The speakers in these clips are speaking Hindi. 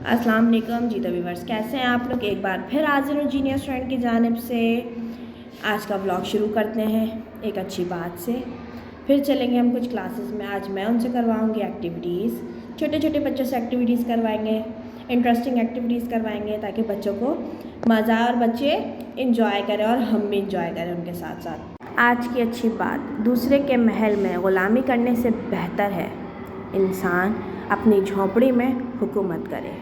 अस्सलाम वालेकुम जी। तो व्यूअर्स, कैसे हैं आप लोग। एक बार फिर हाजिर हूँ जीनियस फ्रेंड की जानिब से। आज का व्लॉग शुरू करते हैं एक अच्छी बात से। फिर चलेंगे हम कुछ क्लासेस में। आज मैं उनसे करवाऊँगी एक्टिविटीज़। छोटे छोटे बच्चों से एक्टिविटीज़ करवाएंगे, इंटरेस्टिंग एक्टिविटीज़ करवाएंगे ताकि बच्चों को मज़ा आए और बच्चे इंजॉय करें और हम भी इंजॉय करें उनके साथ साथ। आज की अच्छी बात, दूसरे के महल में ग़ुलामी करने से बेहतर है इंसान अपनी झोंपड़ी में हुकूमत करे।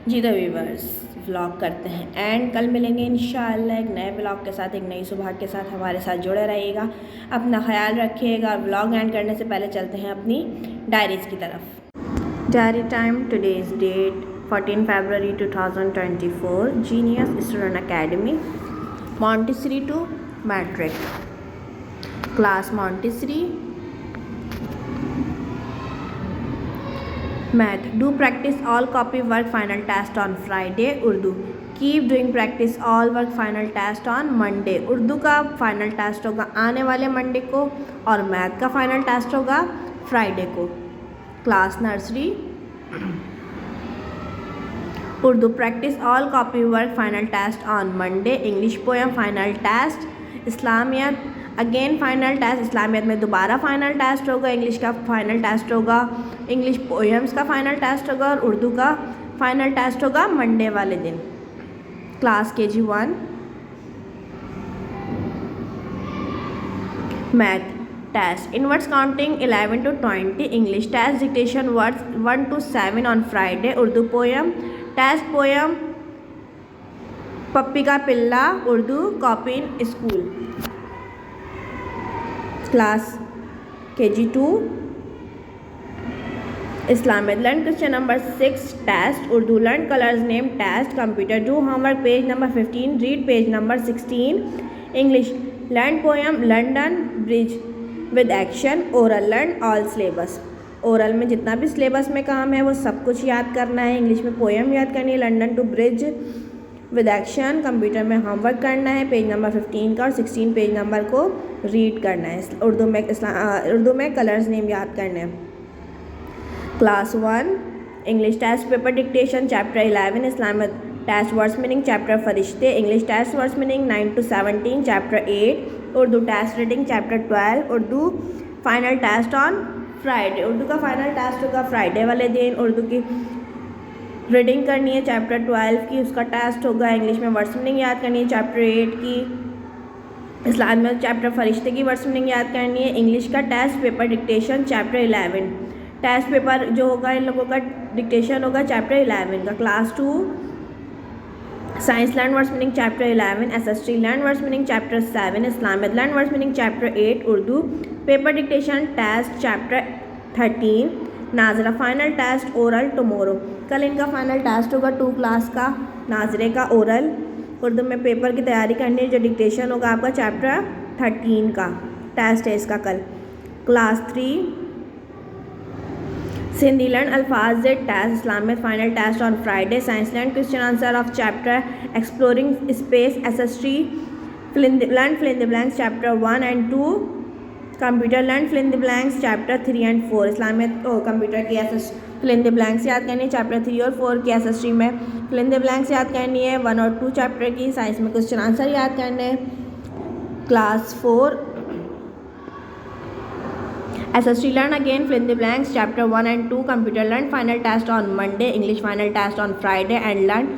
जी द व्यूवर्स, व्लॉग करते हैं एंड कल मिलेंगे इंशाअल्लाह एक नए व्लॉग के साथ, एक नई सुबह के साथ। हमारे साथ जुड़े रहिएगा, अपना ख्याल रखिएगा। व्लॉग एंड करने से पहले चलते हैं अपनी डायरीज़ की तरफ। Diary time, today's date 14 February 2024, genius student academy, Montessori to matric, class Montessori. Math, do practice all copy work final test on Friday. Urdu, keep doing practice all work final test on Monday. Urdu का फाइनल टेस्ट होगा आने वाले मंडे को और मैथ का फाइनल टेस्ट होगा फ्राइडे को। Class nursery. Urdu, practice all copy work final test on Monday. English poem final test. इस्लामियत, अगेन फाइनल टेस्ट। इस्लामियत में दोबारा फाइनल टेस्ट होगा, इंग्लिश का फाइनल टेस्ट होगा, इंग्लिश पोएम्स का फाइनल टेस्ट होगा और उर्दू का फाइनल टेस्ट होगा मंडे वाले दिन। Class KG 1। Math test, inwards counting 11 to 20, English test, dictation words 1 to 7 on Friday. Urdu poem test, poem puppy का पिल्ला, Urdu copy in school. Class KG 2। Islamic, learn question number 6 test. Urdu, learn colours name test. Computer, do homework page number 15, read page number 16। English, learn poem London Bridge with action. Oral, learn all syllabus. Oral में जितना भी सिलेबस में काम है वो सब कुछ याद करना है। इंग्लिश में पोएम याद करनी है, London to bridge with action. Computer में होमवर्क करना है पेज नंबर 15 का और 16 पेज नंबर को रीड करना है। उर्दू में कलर्स नेम याद करने हैं। Class 1 English test paper dictation chapter 11 Islamic test words meaning chapter फरिश्ते English test words meaning 9 to 17 chapter 8 Urdu test reading chapter 12 Urdu final test on Friday. Urdu का फाइनल टेस्ट होगा फ्राइडे वाले दिन। उर्दू की रीडिंग करनी है चैप्टर 12 की, उसका टेस्ट होगा। इंग्लिश में वर्ड्स मीनिंग याद करनी है चैप्टर 8 की। इस्लाम में चैप्टर फरिश्ते की वर्ड्स मीनिंग याद करनी है। इंग्लिश का test paper dictation chapter 11 test paper जो होगा इन लोगों का डिक्टेशन होगा चैप्टर 11 का। Class 2 science learn words meaning chapter 11 SST learn words meaning chapter 7 Islamic learn words meaning chapter 8 Urdu paper dictation test chapter 13 नाजरा फाइनल टेस्ट ओरल टुमारो। कल इनका फाइनल टेस्ट होगा 2 क्लास का नाजरे का ओरल। उर्दू में पेपर की तैयारी करनी है। जो डिक्टेशन होगा आपका चैप्टर 13 का टेस्ट है इसका कल। क्लास 3 सिंधी लर्न अल्फाज test Islamic final test on Friday. Science learn question answer of chapter exploring space SST learn fill in the blanks chapter 1 and 2 computer learn fill in the blanks chapter 3 and 4 Islamic computer की फिल इन द ब्लैंक्स याद करनी है चैप्टर 3 और 4 की। SST में फिल इन द ब्लैंक्स याद करनी है 1 और 2 चैप्टर की। साइंस में क्वेश्चन आंसर याद करने हैं। Class 4 SST learn again fill in the blanks chapter 1 and 2 computer learn final test on Monday English final test on Friday and learn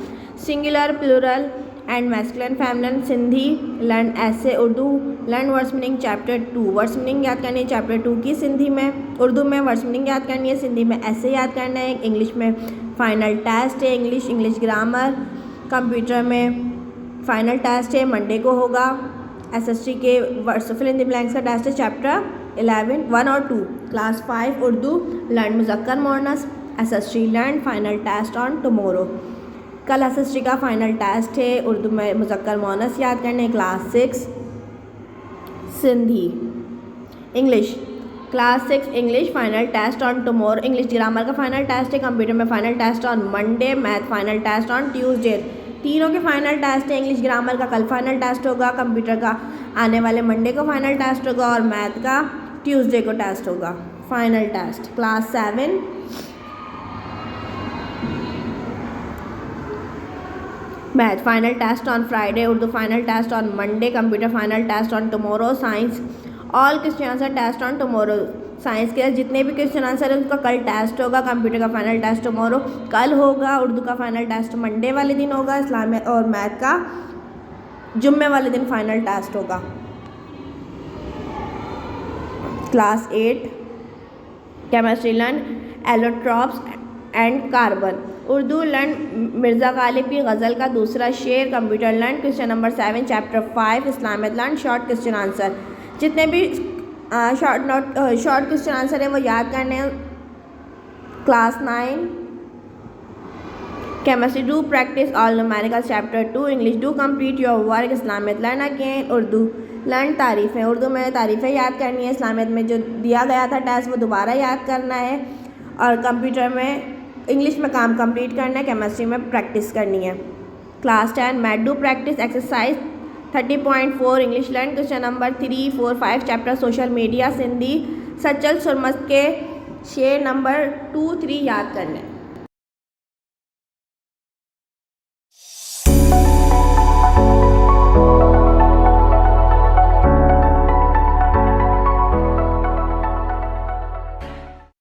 singular plural and masculine feminine Sindhi learn essay Urdu learn words meaning chapter 2 words meaning याद करनी है chapter 2 की। सिंधी में उर्दू में वर्ड्स मीनिंग याद करनी है। सिंधी में ऐसे याद करना है। इंग्लिश में फाइनल टेस्ट है इंग्लिश ग्रामर। कंप्यूटर में फाइनल टेस्ट है मंडे को होगा। SST के words fill in the blanks का टेस्ट है चैप्टर 11 1 और 2। क्लास 5 उर्दू लर्न मुज़क्कर मोनस SST learn final test on tomorrow. कल SST का फाइनल टेस्ट है। उर्दू में मुज़क्कर मोनस याद करने। Class 6 Sindhi English class 6 English final test on tomorrow English grammar का फाइनल टेस्ट है। कंप्यूटर में final test on Monday math final test on Tuesday. तीनों के फाइनल टेस्ट है। इंग्लिश ग्रामर का कल फाइनल टेस्ट होगा। कंप्यूटर का आने वाले मंडे को फाइनल टेस्ट होगा और मैथ का ट्यूसडे को टेस्ट होगा final test. Class 7 math final test on Friday Urdu final test on Monday computer final test on tomorrow. Science all question answer test on tomorrow. Science के जितने भी क्वेश्चन आंसर है उसका कल टेस्ट होगा। कंप्यूटर का फाइनल टेस्ट टुमारो कल होगा। उर्दू का फाइनल टेस्ट मंडे वाले दिन होगा। इस्लामिक और मैथ का जुम्मे वाले दिन फाइनल टेस्ट होगा। Class 8 chemistry learn allotropes and carbon Urdu learn Mirza Ghalib की गज़ल का दूसरा शेर। Computer learn question number 7 chapter 5 Islamic learn short question answer. जितने भी शॉर्ट क्वेश्चन आंसर है वो याद करने हैं। Class 9 chemistry do practice all numerical chapter 2 English do complete your work Islamic learn again Urdu learn तारीफ़ें उर्दू में तारीफ़ें याद करनी है। इस्लामियत में जो दिया गया था टेस्ट वो दोबारा याद करना है। और कंप्यूटर में इंग्लिश में काम कंप्लीट करना है। केमिस्ट्री में प्रैक्टिस करनी है। Class 10 math do practice exercise 30.4 English learn question number 3 4 5 chapter social media Sindhi सचल सुरमत के शेर नंबर 2 3 याद करने।